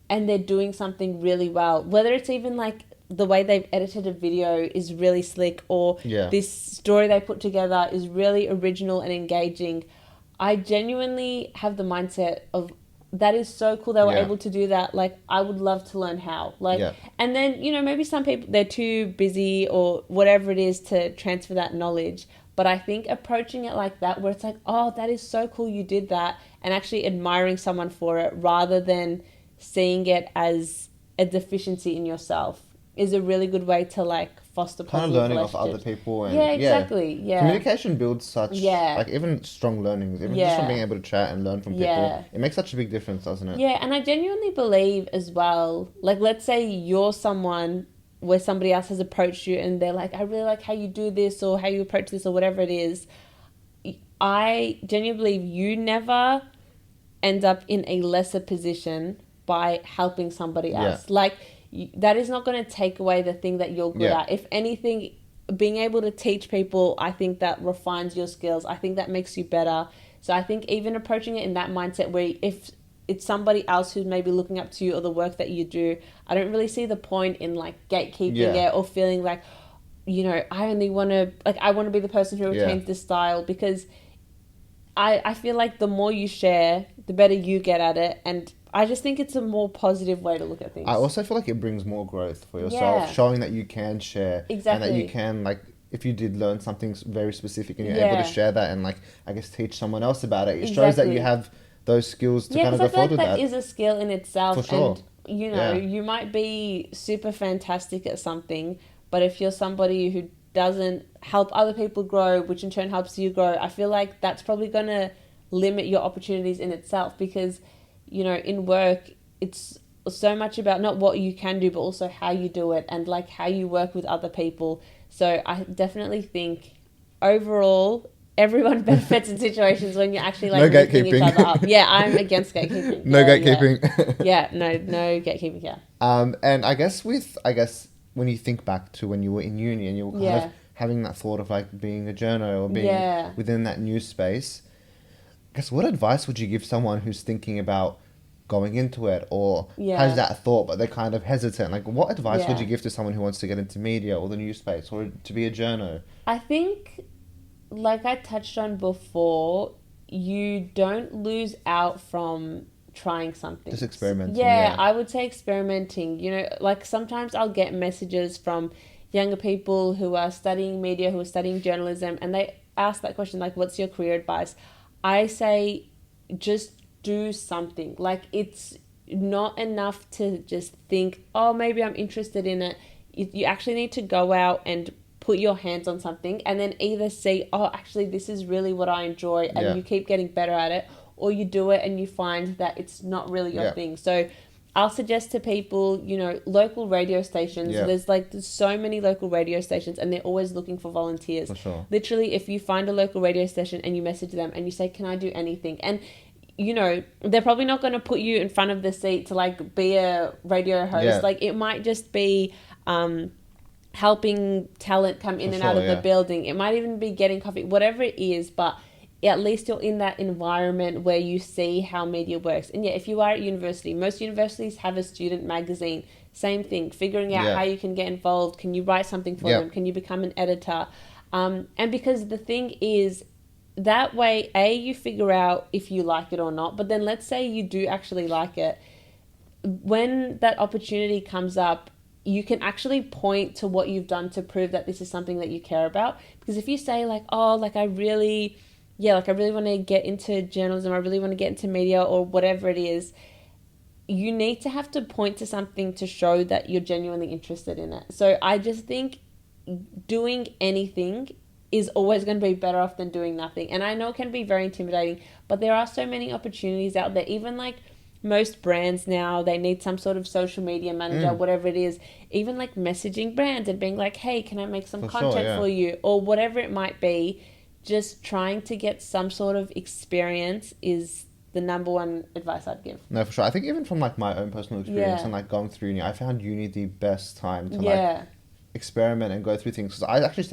and they're doing something really well, whether it's even like the way they've edited a video is really slick, or this story they put together is really original and engaging, I genuinely have the mindset of, that is so cool they were able to do that. Like, I would love to learn how. Like, and then, maybe some people, they're too busy or whatever it is to transfer that knowledge. But I think approaching it like that, where it's like, oh, that is so cool you did that, and actually admiring someone for it rather than seeing it as a deficiency in yourself, is a really good way to like foster positive kind of learning off other people. And exactly. Communication builds such like even strong learnings, even just from being able to chat and learn from people. It makes such a big difference, doesn't it? And I genuinely believe as well, like, let's say you're someone where somebody else has approached you and they're like, I really like how you do this or how you approach this or whatever it is. I genuinely believe you never end up in a lesser position by helping somebody else. Like, that is not going to take away the thing that you're good at. If anything, being able to teach people, I think that refines your skills. I think that makes you better. So I think even approaching it in that mindset where if it's somebody else who's maybe looking up to you or the work that you do, I don't really see the point in like gatekeeping it or feeling like, I only want to, like, I want to be the person who retains this style, because I feel like the more you share, the better you get at it. And I just think it's a more positive way to look at things. I also feel like it brings more growth for yourself, showing that you can share. Exactly. And that you can, like, if you did learn something very specific and you're able to share that and, like, I guess teach someone else about it, it shows that you have those skills to kind of go forward with that. Yeah, because I feel like that is a skill in itself. For sure. And, you might be super fantastic at something, but if you're somebody who doesn't help other people grow, which in turn helps you grow, I feel like that's probably going to limit your opportunities in itself, because in work, it's so much about not what you can do, but also how you do it and like how you work with other people. So I definitely think overall, everyone benefits in situations when you're actually like lifting each other up. Yeah, I'm against gatekeeping. No gatekeeping. No gatekeeping. Yeah. And I guess when you think back to when you were in uni and you were kind of having that thought of like being a journo or being within that news space, I guess what advice would you give someone who's thinking about going into it or has that thought but they're kind of hesitant? Like, what advice would you give to someone who wants to get into media or the news space or to be a journo? I think, like I touched on before, you don't lose out from trying something. Just experimenting. Yeah, I would say experimenting. Like sometimes I'll get messages from younger people who are studying media, who are studying journalism, and they ask that question, like, what's your career advice? I say, just do something. Like, it's not enough to just think, oh, maybe I'm interested in it. You actually need to go out and put your hands on something and then either see, oh, actually, this is really what I enjoy, and you keep getting better at it, or you do it and you find that it's not really your thing. So I'll suggest to people, local radio stations. There's so many local radio stations and they're always looking for volunteers. For sure. Literally, if you find a local radio station and you message them and you say, can I do anything? And, they're probably not going to put you in front of the seat to like be a radio host. Yeah. Like, it might just be helping talent come in and out of the building. It might even be getting coffee, whatever it is, but at least you're in that environment where you see how media works. And if you are at university, most universities have a student magazine. Same thing, figuring out how you can get involved. Can you write something for them? Can you become an editor? And because the thing is, that way, you figure out if you like it or not. But then let's say you do actually like it. When that opportunity comes up, you can actually point to what you've done to prove that this is something that you care about. Because if you say like, oh, like I really want to get into journalism, I really want to get into media or whatever it is, you need to have to point to something to show that you're genuinely interested in it. So I just think doing anything is always going to be better off than doing nothing. And I know it can be very intimidating, but there are so many opportunities out there. Even like most brands now, they need some sort of social media manager, whatever it is. Even like messaging brands and being like, hey, can I make some content for you? Or whatever it might be. Just trying to get some sort of experience is the number one advice I'd give. No, for sure. I think even from like my own personal experience and like going through uni, I found uni the best time to like experiment and go through things. Because I actually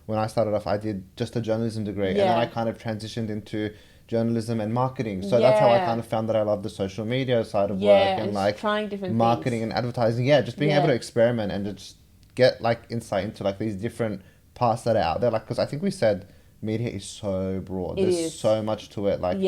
when I started off, I did just a journalism degree, and then I kind of transitioned into journalism and marketing. So that's how I kind of found that I love the social media side of work and like trying different marketing things. And advertising. Yeah, just being able to experiment and just get like insight into like these different paths that are out there. Like, because I think we said media is so broad. There's so much to it. Like,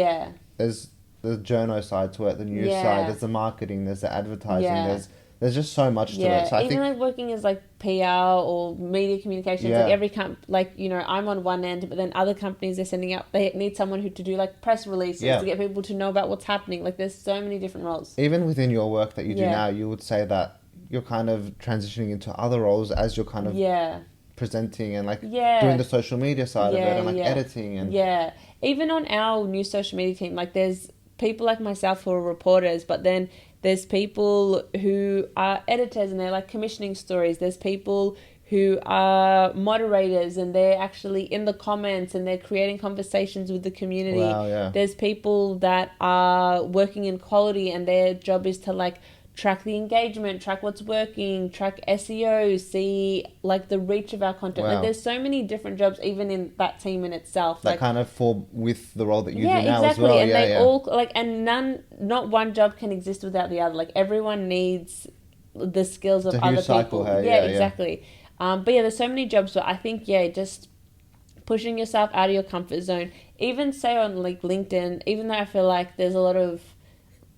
there's the journo side to it, the news side, there's the marketing, there's the advertising, there's just so much to it. So I think like working as like PR or media communications, like every like, you know, I'm on one end, but then other companies are sending out, they need someone to do like press releases to get people to know about what's happening. Like there's so many different roles. Even within your work that you do now, you would say that you're kind of transitioning into other roles as you're kind of presenting and like doing the social media side of it and like editing and even on our new social media team, like there's people like myself who are reporters, but then there's people who are editors and they're like commissioning stories. There's people who are moderators and they're actually in the comments and they're creating conversations with the community. There's people that are working in quality and their job is to like track the engagement, track what's working, track SEO, see like the reach of our content. Like there's so many different jobs even in that team in itself. That like, kind of fall with the role that you do now exactly. as well. And they all like, and not one job can exist without the other. Like everyone needs the skills of other people. Exactly. But there's so many jobs, but I think just pushing yourself out of your comfort zone. Even say on like LinkedIn, even though I feel like there's a lot of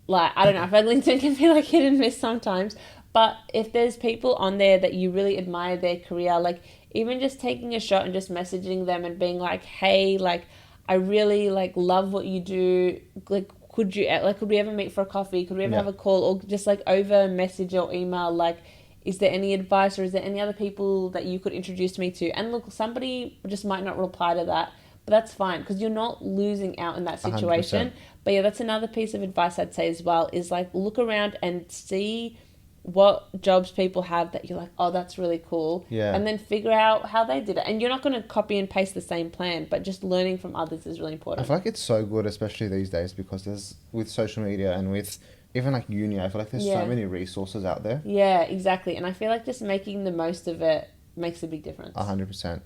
like, I don't know, I feel like LinkedIn can be like hit and miss sometimes, but if there's people on there that you really admire their career, like even just taking a shot and just messaging them and being like, hey, like I really like love what you do, like could we ever meet for a coffee, could we ever have a call, or just like over message or email, like is there any advice or is there any other people that you could introduce me to? And look, somebody just might not reply to that, but that's fine because you're not losing out in that situation. 100%. But that's another piece of advice I'd say as well is like look around and see what jobs people have that you're like, oh, that's really cool. And then figure out how they did it. And you're not going to copy and paste the same plan, but just learning from others is really important. I feel like it's so good, especially these days, because there's with social media and with even like uni, I feel like there's so many resources out there. Yeah, exactly. And I feel like just making the most of it makes a big difference. 100%.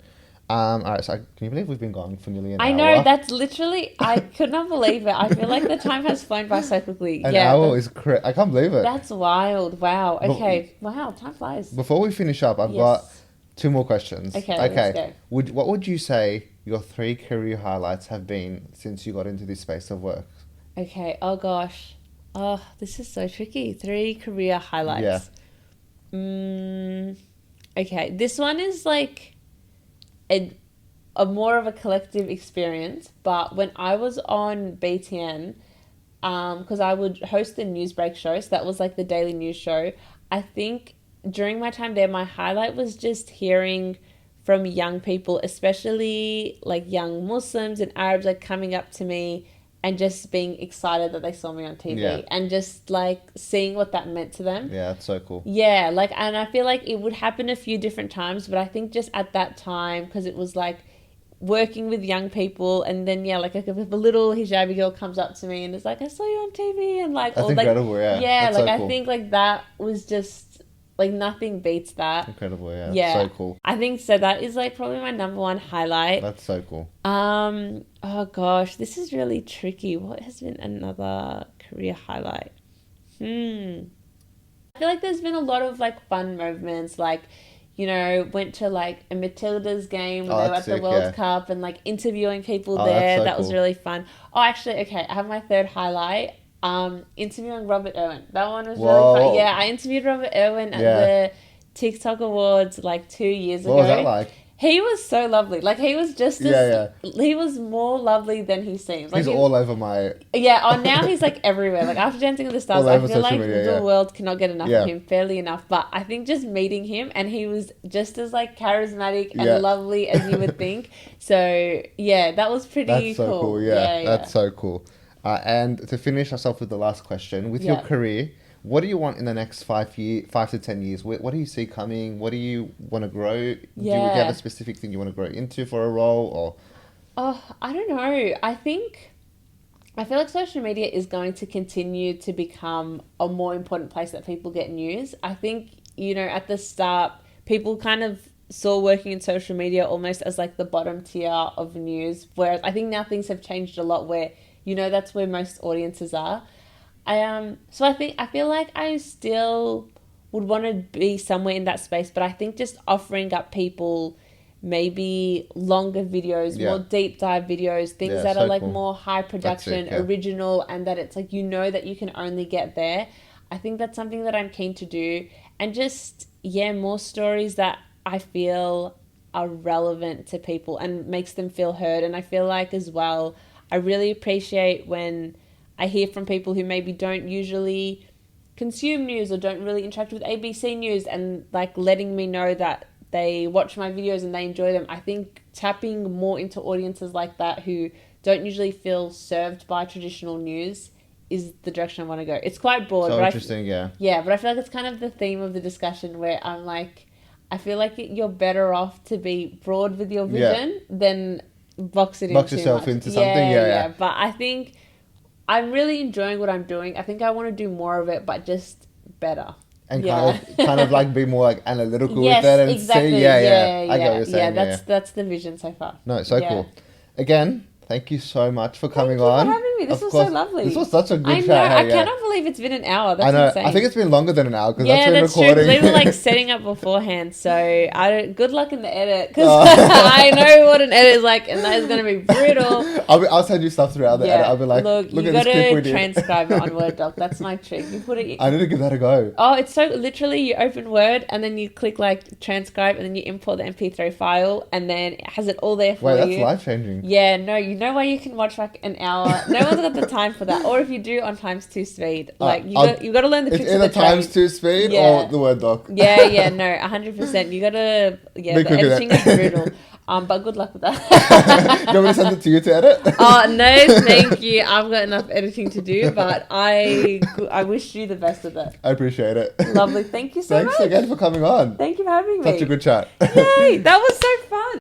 All right, so can you believe we've been going for nearly an hour? I know, that's literally, I could not believe it. I feel like the time has flown by so quickly. An hour is I can't believe it. That's wild. Wow. Okay. Wow, time flies. Before we finish up, I've got 2 more questions. Okay, let's go. What would you say your 3 career highlights have been since you got into this space of work? Okay, oh gosh. Oh, this is so tricky. 3 career highlights. Okay, this one is like a more of a collective experience, but when I was on BTN, because I would host the news break show, so that was like the daily news show. I think during my time there, my highlight was just hearing from young people, especially like young Muslims and Arabs, like coming up to me and just being excited that they saw me on TV and just like seeing what that meant to them. Yeah, that's so cool. Yeah, like, and I feel like it would happen a few different times, but I think just at that time, because it was like working with young people, and then like if a little hijabi girl comes up to me and is like, I saw you on TV, and like, that's incredible. Like, that's like so cool. I think like that was just like nothing beats that. Incredible. Yeah, so cool. I think so. That is like probably my number one highlight. That's so cool. Oh gosh, this is really tricky. What has been another career highlight? I feel like there's been a lot of like fun moments, like, you know, went to like a Matilda's game when they were at the World Cup and like interviewing people there. So that was really fun. Oh, actually, okay, I have my 3rd highlight. Interviewing Robert Irwin. That one was really fun. Yeah, I interviewed Robert Irwin at the TikTok Awards like 2 years ago. What was that like? He was so lovely. Like, he was just as... He was more lovely than he seems. Like, He's all over my... Yeah, now he's, like, everywhere. Like, after Dancing with the Stars, I feel like the world cannot get enough of him, fairly enough. But I think just meeting him, and he was just as, like, charismatic and lovely as you would think. So, yeah, that was pretty cool. That's so cool, That's so cool. And to finish us off with the last question, with your career... What do you want in the next 5 to 10 years? What do you see coming? What do you want to grow? Do you have a specific thing you want to grow into for a role? Or I don't know. I feel like social media is going to continue to become a more important place that people get news. I think, at the start, people kind of saw working in social media almost as like the bottom tier of news. Whereas I think now things have changed a lot where, that's where most audiences are. So I feel like I still would want to be somewhere in that space, but I think just offering up people maybe longer videos, more deep dive videos, things that are like more high production, original, and that it's like, that you can only get there. I think that's something that I'm keen to do, and just, more stories that I feel are relevant to people and makes them feel heard. And I feel like as well, I really appreciate when I hear from people who maybe don't usually consume news or don't really interact with ABC News, and like letting me know that they watch my videos and they enjoy them. I think tapping more into audiences like that who don't usually feel served by traditional news is the direction I want to go. It's quite broad. So but interesting, Yeah, but I feel like it's kind of the theme of the discussion where I'm like, I feel like you're better off to be broad with your vision than box yourself into something. Yeah. But I think I'm really enjoying what I'm doing. I think I want to do more of it, but just better. And kind of like be more like analytical with it and exactly. see. I get what you're saying. That's the vision so far. No, it's so cool. Again, thank you so much for coming on. Thank you for having me. This was so lovely. This was such a good chat. I cannot believe it's been an hour. That's insane. I think it's been longer than an hour because that's been recording. True. We were like setting up beforehand. So good luck in the edit because I know what an edit is like, and that is going to be brutal. I'll send you stuff throughout the edit. I'll be like, look at this clip we did. You got to transcribe it on Word doc. That's my trick. You put it. I need to give that a go. Oh, it's so literally you open Word and then you click like transcribe and then you import the MP3 file and then it has it all there for you. Wait, that's life changing. Yeah, no, you know why you can watch like an hour. No one's got the time for that. Or if you do on times 2 speed, like you got to learn the tricks of the trade. It's either times 2 speed or the Word doc. Yeah, no, 100%. You got to the editing is brutal. But good luck with that. Do you want me to send it to you to edit? No, thank you. I've got enough editing to do, but I wish you the best with it. I appreciate it. Lovely. Thank you so much. Thanks again for coming on. Thank you for having me. Such a good chat. Yay, that was so fun.